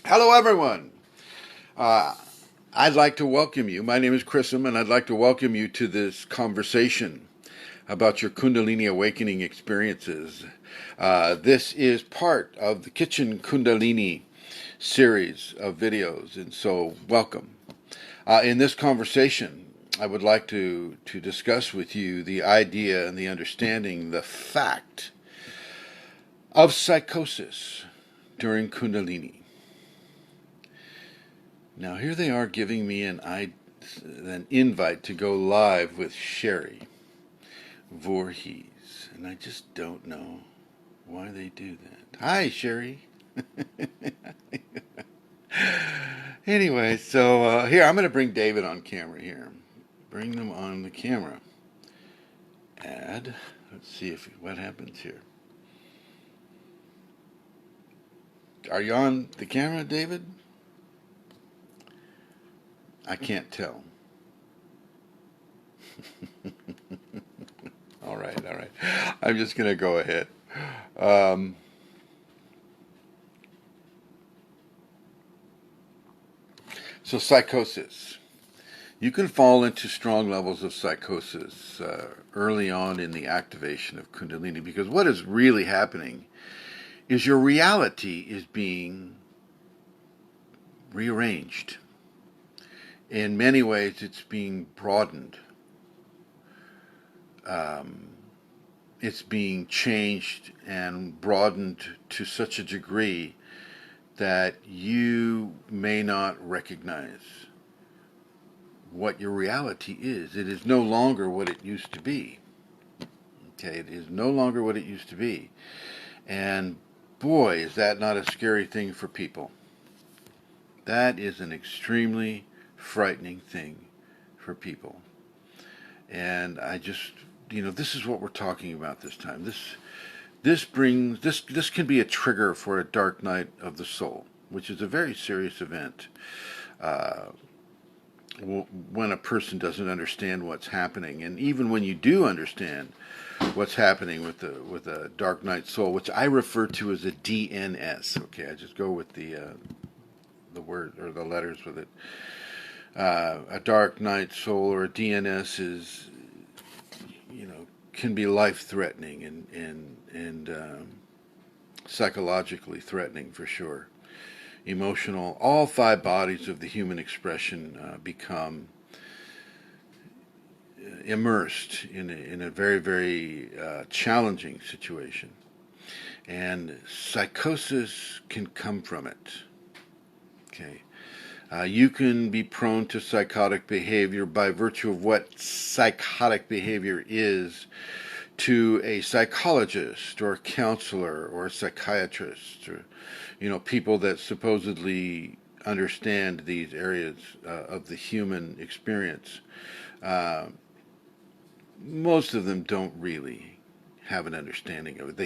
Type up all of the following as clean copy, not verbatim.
Hello, everyone. Uh, I'd like to welcome you. My name is Chrism, and I'd like to welcome you to this conversation about your Kundalini awakening experiences. This is part of the Kitchen Kundalini series of videos, and so welcome. In this conversation, I would like to discuss with you the idea and the understanding, the fact of psychosis during Kundalini. Now here they are giving me an invite to go live with Sherry Voorhees, and I just don't know why they do that. Hi, Sherry. Anyway, so here I'm going to bring David on camera here. Bring them on the camera. Add. Let's see what happens here. Are you on the camera, David? I can't tell. All right. I'm just going to go ahead. So psychosis. You can fall into strong levels of psychosis early on in the activation of Kundalini, because what is really happening is your reality is being rearranged. In many ways, it's being broadened. It's being changed and broadened to such a degree that you may not recognize what your reality is. It is no longer what it used to be. Okay, it is no longer what it used to be. And boy, is that not a scary thing for people. That is an extremely frightening thing for people. And I just, this is what we're talking about this time. This can be a trigger for a dark night of the soul, which is a very serious event. When a person doesn't understand what's happening, and even when you do understand what's happening with a dark night soul, which I refer to as a DNS. Okay, I just go with the word or the letters with it. A dark night soul or a DNS is, can be life-threatening and psychologically threatening for sure. Emotional, all five bodies of the human expression become immersed in a very, very challenging situation. And psychosis can come from it. Okay. You can be prone to psychotic behavior by virtue of what psychotic behavior is to a psychologist or a counselor or a psychiatrist, or people that supposedly understand these areas of the human experience. Most of them don't really have an understanding of it.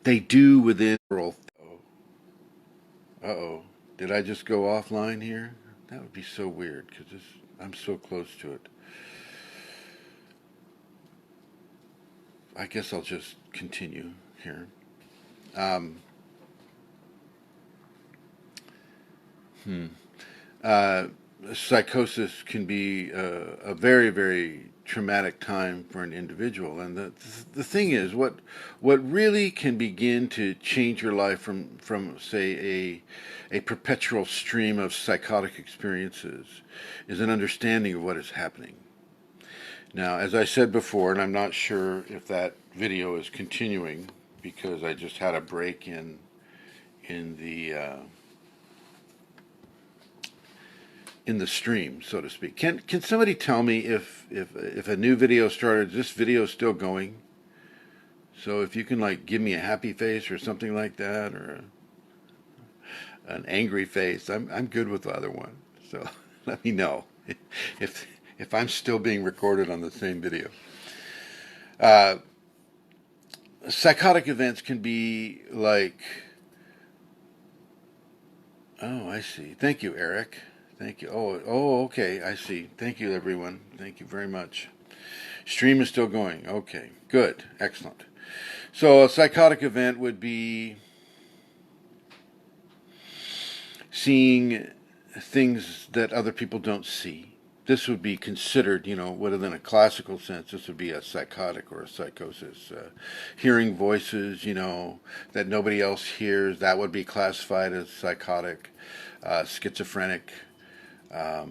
They do within. Uh-oh. Did I just go offline here? That would be so weird because I'm so close to it. I guess I'll just continue here. Psychosis can be a very, very traumatic time for an individual, and the thing is, what really can begin to change your life from say a perpetual stream of psychotic experiences is an understanding of what is happening. Now, as I said before, and I'm not sure if that video is continuing because I just had a break in the stream, so to speak. Can somebody tell me if a new video started? Is this video still going? So if you can give me a happy face or something like that, or an angry face, I'm good with the other one. So let me know if I'm still being recorded on the same video. Psychotic events can be like, oh, I see. Thank you, Eric. Thank you. Oh, okay. I see. Thank you, everyone. Thank you very much. Stream is still going. Okay, good. Excellent. So a psychotic event would be seeing things that other people don't see. This would be considered, within a classical sense, this would be a psychotic or a psychosis. Hearing voices, that nobody else hears, that would be classified as psychotic. Schizophrenic, all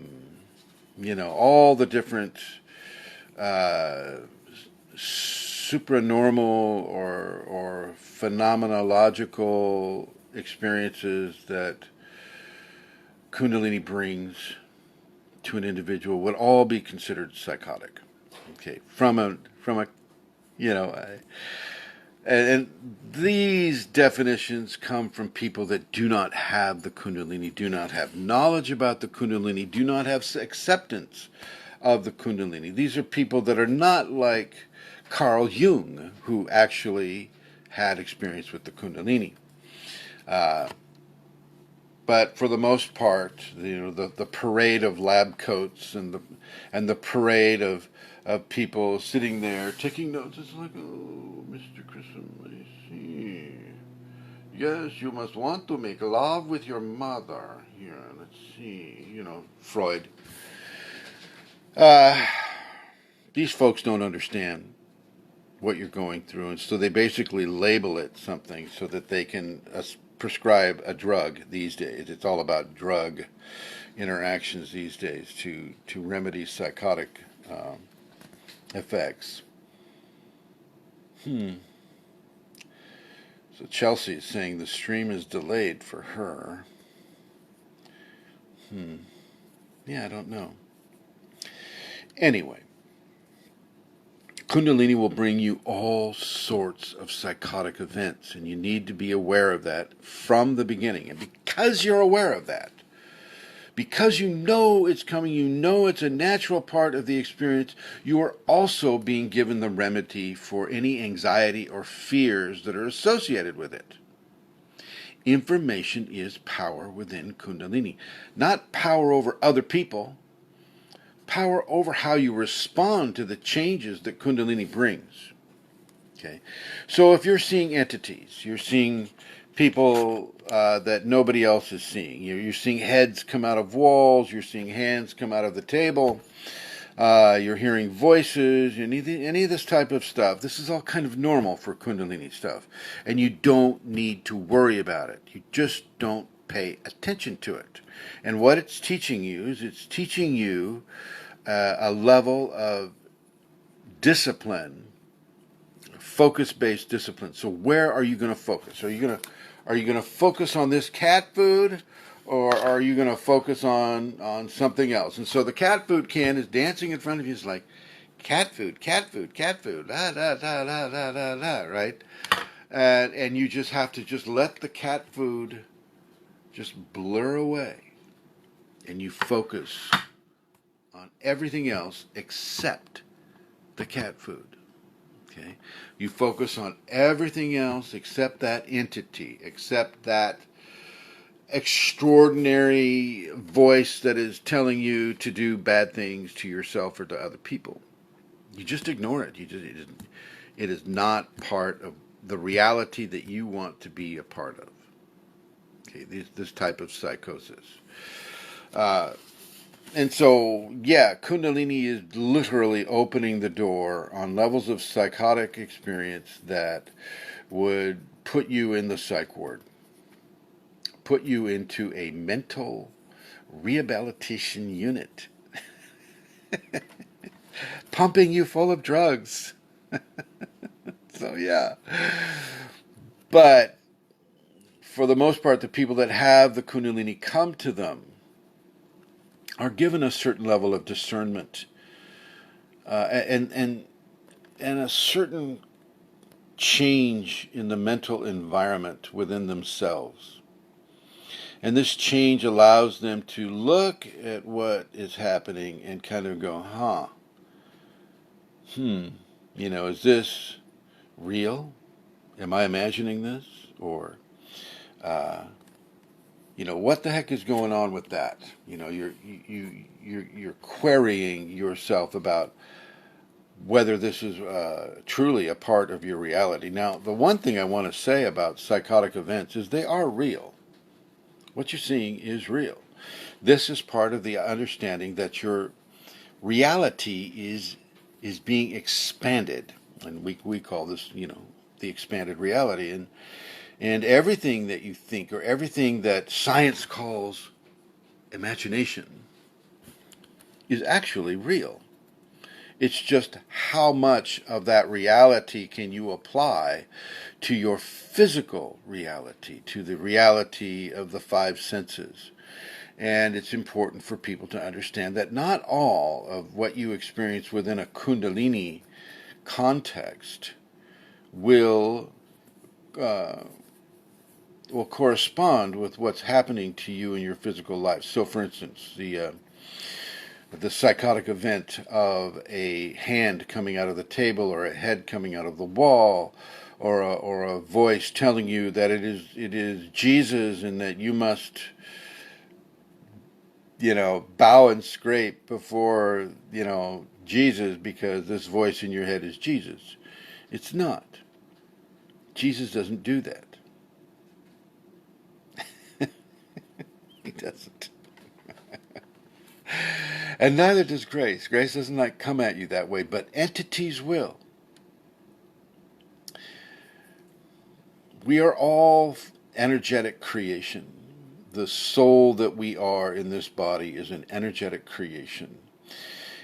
the different supranormal or phenomenological experiences that Kundalini brings to an individual would all be considered psychotic. Okay, from a and these definitions come from people that do not have the Kundalini, do not have knowledge about the Kundalini, do not have acceptance of the Kundalini. These are people that are not like Carl Jung, who actually had experience with the Kundalini. But for the most part, the parade of lab coats and the parade of people sitting there taking notes, it's like, oh, Mr. Chrism, I see. Yes, you must want to make love with your mother. Here, let's see. Freud. These folks don't understand what you're going through, and so they basically label it something so that they can prescribe a drug these days. It's all about drug interactions these days to remedy psychotic effects. So Chelsea is saying the stream is delayed for her. Yeah, I don't know. Anyway, Kundalini will bring you all sorts of psychotic events, and you need to be aware of that from the beginning. And because you're aware of that, because you know it's coming, you know it's a natural part of the experience, you are also being given the remedy for any anxiety or fears that are associated with it. Information is power within Kundalini. Not power over other people, power over how you respond to the changes that Kundalini brings. Okay, so if you're seeing entities, you're seeing people that nobody else is seeing. You're seeing heads come out of walls. You're seeing hands come out of the table. You're hearing voices. Any of this type of stuff. This is all kind of normal for Kundalini stuff, and you don't need to worry about it. You just don't pay attention to it. And what it's teaching you is it's teaching you a level of discipline, focus-based discipline. So where are you going to focus? Are you going to focus on this cat food, or are you going to focus on something else? And so the cat food can is dancing in front of you. It's like cat food, cat food, cat food, la la la la la la la, right? And you just have to just let the cat food just blur away, and you focus on everything else except the cat food. Okay? You focus on everything else except that entity, except that extraordinary voice that is telling you to do bad things to yourself or to other people. You just ignore it. It is not part of the reality that you want to be a part of. Okay, this type of psychosis. And so, yeah, Kundalini is literally opening the door on levels of psychotic experience that would put you in the psych ward, put you into a mental rehabilitation unit, pumping you full of drugs. So, yeah. But for the most part, the people that have the Kundalini come to them are given a certain level of discernment and a certain change in the mental environment within themselves. And this change allows them to look at what is happening and kind of go, is this real? Am I imagining this? Or what the heck is going on with that? You're querying yourself about whether this is truly a part of your reality. Now, the one thing I want to say about psychotic events is they are real. What you're seeing is real. This is part of the understanding that your reality is being expanded, and we call this, the expanded reality, and everything that you think, or everything that science calls imagination, is actually real. It's just how much of that reality can you apply to your physical reality, to the reality of the five senses. And it's important for people to understand that not all of what you experience within a Kundalini context will correspond with what's happening to you in your physical life. So, for instance, the psychotic event of a hand coming out of the table, or a head coming out of the wall, or a voice telling you that it is Jesus, and that you must, bow and scrape before, Jesus, because this voice in your head is Jesus. It's not. Jesus doesn't do that. He doesn't. And neither does grace. Grace doesn't come at you that way, but entities will. We are all energetic creation. The soul that we are in this body is an energetic creation.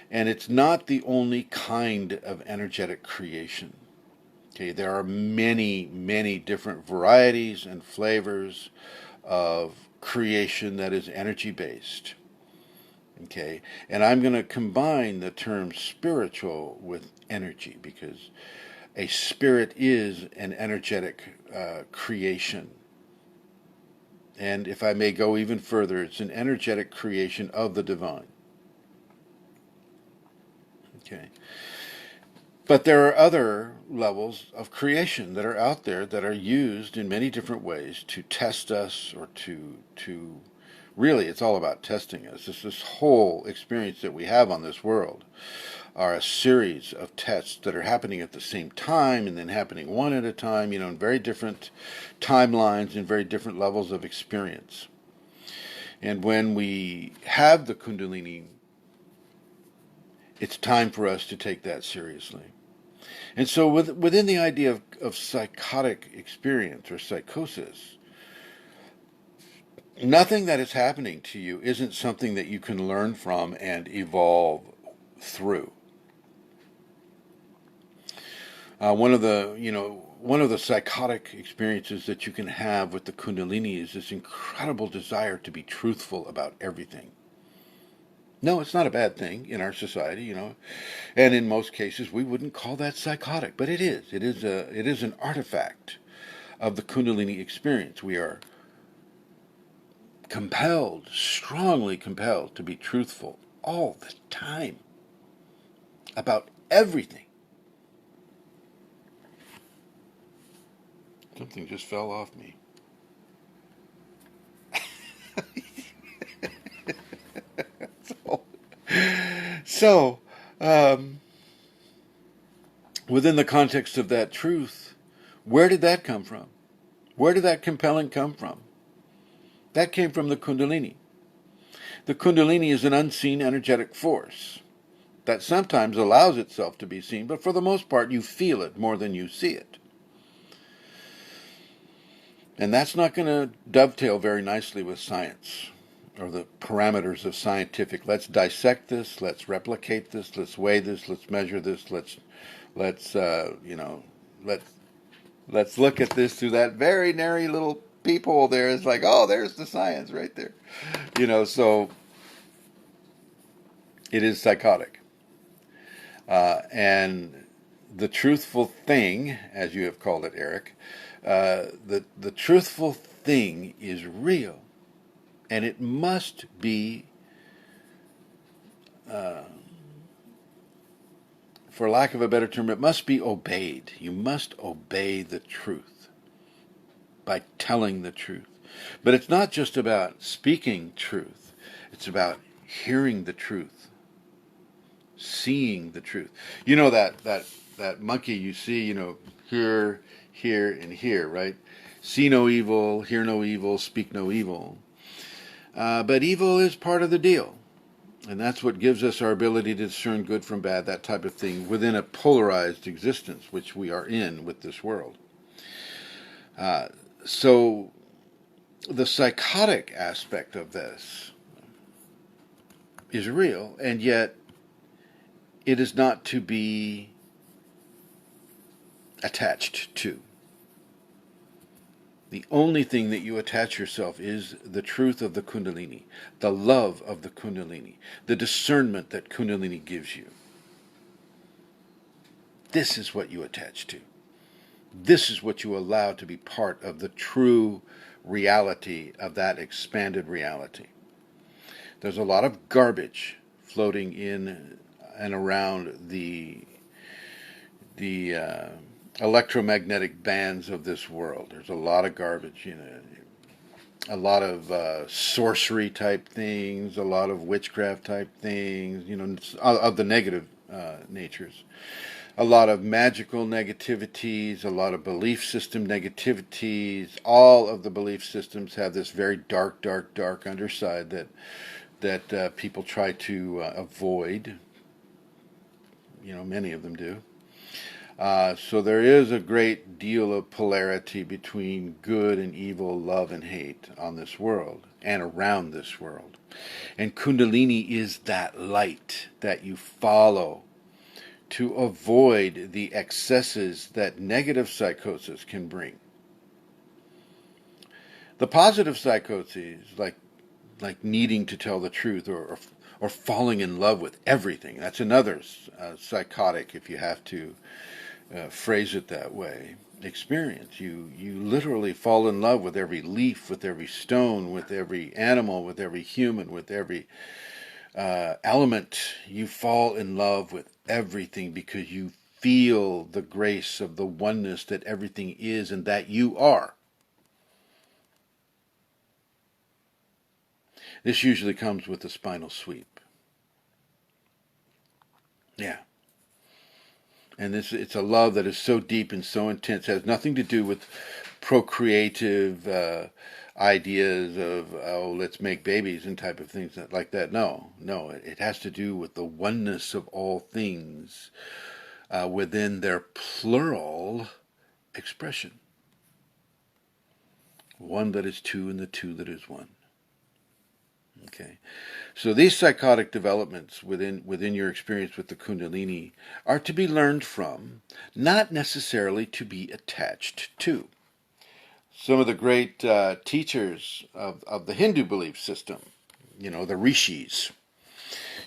And it's not the only kind of energetic creation. Okay, there are many, many different varieties and flavors of creation that is energy-based. Okay, and I'm going to combine the term spiritual with energy, because a spirit is an energetic creation. And if I may go even further, it's an energetic creation of the divine. Okay. But there are other levels of creation that are out there that are used in many different ways to test us, or to really, it's all about testing us. This whole experience that we have on this world are a series of tests that are happening at the same time, and then happening one at a time, in very different timelines and very different levels of experience. And when we have the Kundalini, it's time for us to take that seriously. And so within the idea of psychotic experience or psychosis, nothing that is happening to you isn't something that you can learn from and evolve through. One of the psychotic experiences that you can have with the Kundalini is this incredible desire to be truthful about everything. No, it's not a bad thing in our society, and in most cases we wouldn't call that psychotic, but it is. It is an artifact of the Kundalini experience. We are compelled, strongly compelled, to be truthful all the time about everything. Something just fell off me. So, within the context of that truth, where did that come from? Where did that compelling come from? That came from the Kundalini. The Kundalini is an unseen energetic force that sometimes allows itself to be seen, but for the most part you feel it more than you see it. And that's not going to dovetail very nicely with science, or the parameters of scientific. Let's dissect this, let's replicate this, let's weigh this, let's measure this, let's look at this through that very narrow little peephole there. It's like, oh, there's the science right there. So it is psychotic. And the truthful thing, as you have called it, Eric, the truthful thing is real. And it must be, for lack of a better term, it must be obeyed. You must obey the truth by telling the truth. But it's not just about speaking truth. It's about hearing the truth, seeing the truth. That monkey you see, here, here, and here, right? See no evil, hear no evil, speak no evil. But evil is part of the deal. And that's what gives us our ability to discern good from bad, that type of thing, within a polarized existence, which we are in with this world. So the psychotic aspect of this is real, and yet it is not to be attached to. The only thing that you attach yourself is the truth of the Kundalini, the love of the Kundalini, the discernment that Kunalini gives you. This is what you attach to. This is what you allow to be part of the true reality of that expanded reality. There's a lot of garbage floating in and around the electromagnetic bands of this world. There's a lot of garbage, a lot of sorcery type things, a lot of witchcraft type things, of the negative natures. A lot of magical negativities, a lot of belief system negativities. All of the belief systems have this very dark, dark, dark underside that people try to avoid. Many of them do. So there is a great deal of polarity between good and evil, love and hate on this world and around this world. And Kundalini is that light that you follow to avoid the excesses that negative psychosis can bring. The positive psychoses, like needing to tell the truth or falling in love with everything, that's another psychotic, if you have to phrase it that way, experience. You literally fall in love with every leaf, with every stone, with every animal, with every human, with every element. You fall in love with everything because you feel the grace of the oneness that everything is and that you are. This usually comes with a spinal sweep. Yeah. And it's a love that is so deep and so intense. It has nothing to do with procreative ideas of, let's make babies and type of things like that. No, it has to do with the oneness of all things within their plural expression. One that is two and the two that is one. Okay, so these psychotic developments within your experience with the Kundalini are to be learned from, not necessarily to be attached to. Some of the great teachers of the Hindu belief system, the rishis,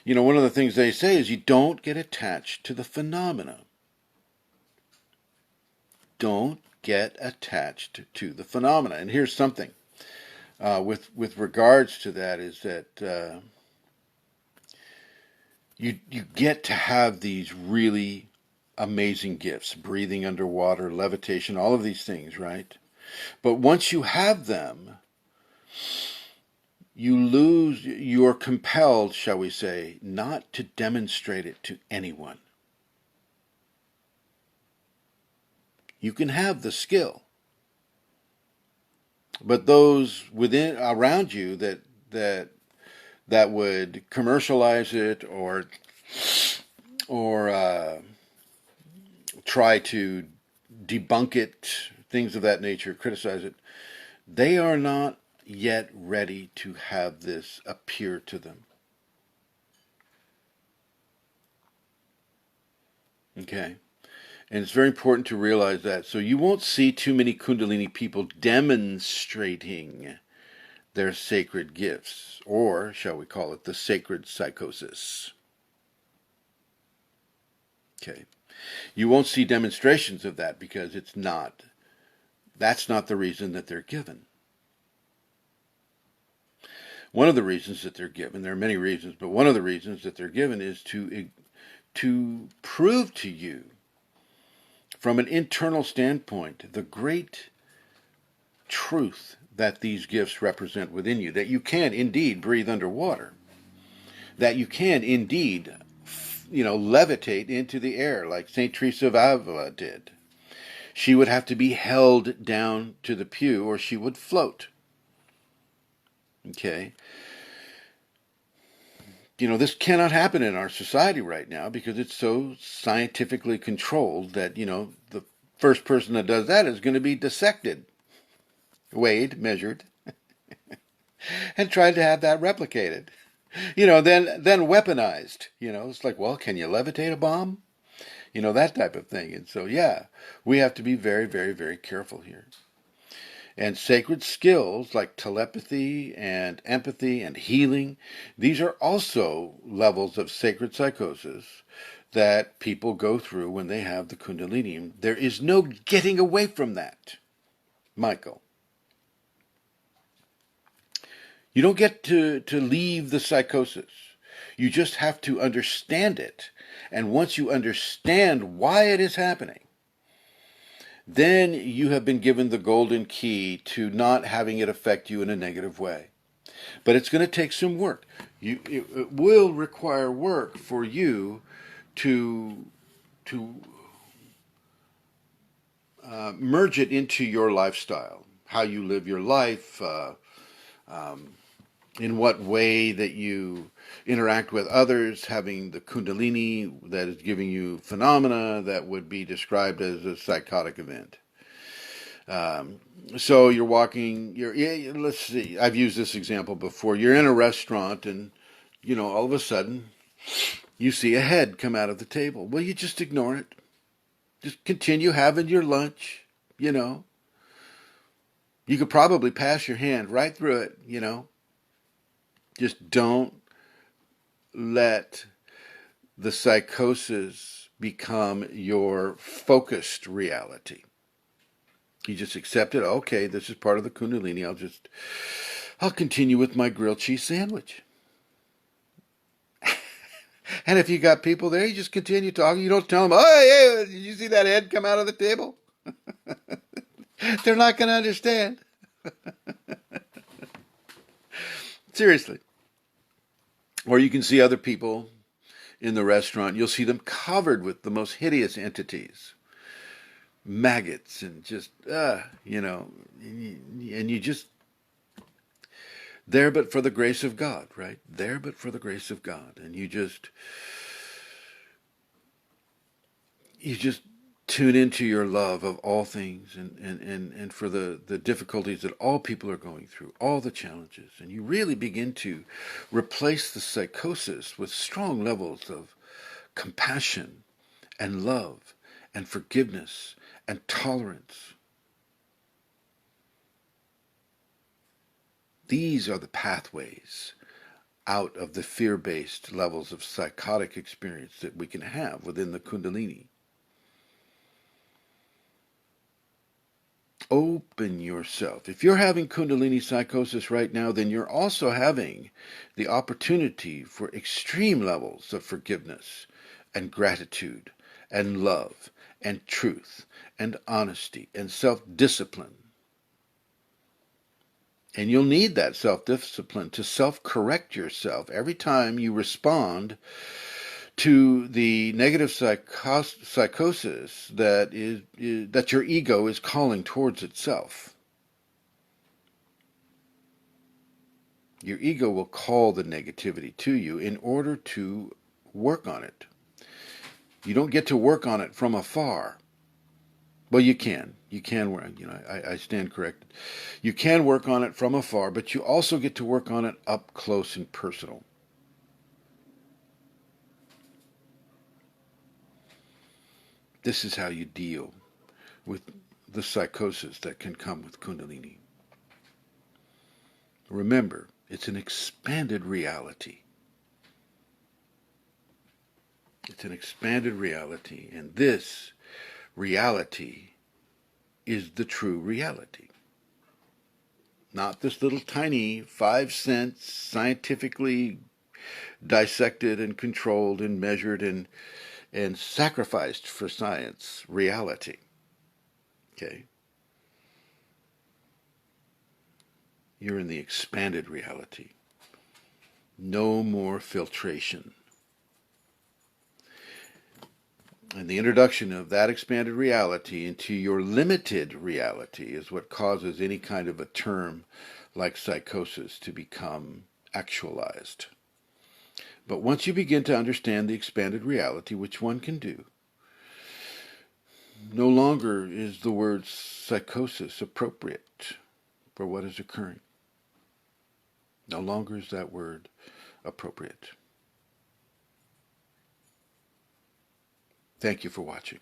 one of the things they say is you don't get attached to the phenomena. Don't get attached to the phenomena. And here's something. With regards to that is that you get to have these really amazing gifts, breathing underwater, levitation, all of these things, right? But once you have them, you're compelled, shall we say, not to demonstrate it to anyone. You can have the skill, but those around you that would commercialize it or try to debunk it, things of that nature, criticize it, they are not yet ready to have this appear to them. Okay? And it's very important to realize that. So you won't see too many Kundalini people demonstrating their sacred gifts, or shall we call it the sacred psychosis. Okay. You won't see demonstrations of that because that's not the reason that they're given. One of the reasons that they're given, there are many reasons, but one of the reasons that they're given is to prove to you, from an internal standpoint, the great truth that these gifts represent within you, that you can indeed breathe underwater, that you can indeed, levitate into the air like St. Teresa of Avila did. She would have to be held down to the pew or she would float. Okay. This cannot happen in our society right now because it's so scientifically controlled that, the first person that does that is going to be dissected, weighed, measured, and tried to have that replicated. Then weaponized. It's like, well, can you levitate a bomb? That type of thing. And so, yeah, we have to be very, very, very careful here. And sacred skills like telepathy and empathy and healing, these are also levels of sacred psychosis that people go through when they have the Kundalini. There is no getting away from that, Michael. You don't get to leave the psychosis. You just have to understand it. And once you understand why it is happening, then you have been given the golden key to not having it affect you in a negative way. But it's going to take some work. It will require work for you to merge it into your lifestyle, how you live your life, in what way that you interact with others, having the Kundalini that is giving you phenomena that would be described as a psychotic event. So you're walking, let's see, I've used this example before. You're in a restaurant and, all of a sudden you see a head come out of the table. Well, you just ignore it. Just continue having your lunch, You could probably pass your hand right through it. Just don't let the psychosis become your focused reality. You just accept it. Okay, this is part of the Kundalini. I'll continue with my grilled cheese sandwich. And if you got people there, you just continue talking. You don't tell them, oh, hey, did you see that head come out of the table? They're not going to understand. Seriously. Or you can see other people in the restaurant. You'll see them covered with the most hideous entities. Maggots and just, and you just, there but for the grace of God, right? There but for the grace of God. And you just tune into your love of all things and for the difficulties that all people are going through, all the challenges. And you really begin to replace the psychosis with strong levels of compassion and love and forgiveness and tolerance. These are the pathways out of the fear-based levels of psychotic experience that we can have within the Kundalini. Open yourself. If you're having Kundalini psychosis right now, then you're also having the opportunity for extreme levels of forgiveness and gratitude and love and truth and honesty and self-discipline. And you'll need that self-discipline to self-correct yourself every time you respond to the negative psychosis that your ego is calling towards itself. Your ego will call the negativity to you in order to work on it. You don't get to work on it from afar. Well, you can. You can work. I stand corrected. You can work on it from afar, but you also get to work on it up close and personal. This is how you deal with the psychosis that can come with Kundalini. Remember, it's an expanded reality. It's an expanded reality, and this reality is the true reality. Not this little tiny 5 cents, scientifically dissected and controlled and measured and sacrificed for science reality. Okay? You're in the expanded reality. No more filtration. And the introduction of that expanded reality into your limited reality is what causes any kind of a term like psychosis to become actualized. But once you begin to understand the expanded reality, which one can do, no longer is the word psychosis appropriate for what is occurring. No longer is that word appropriate. Thank you for watching.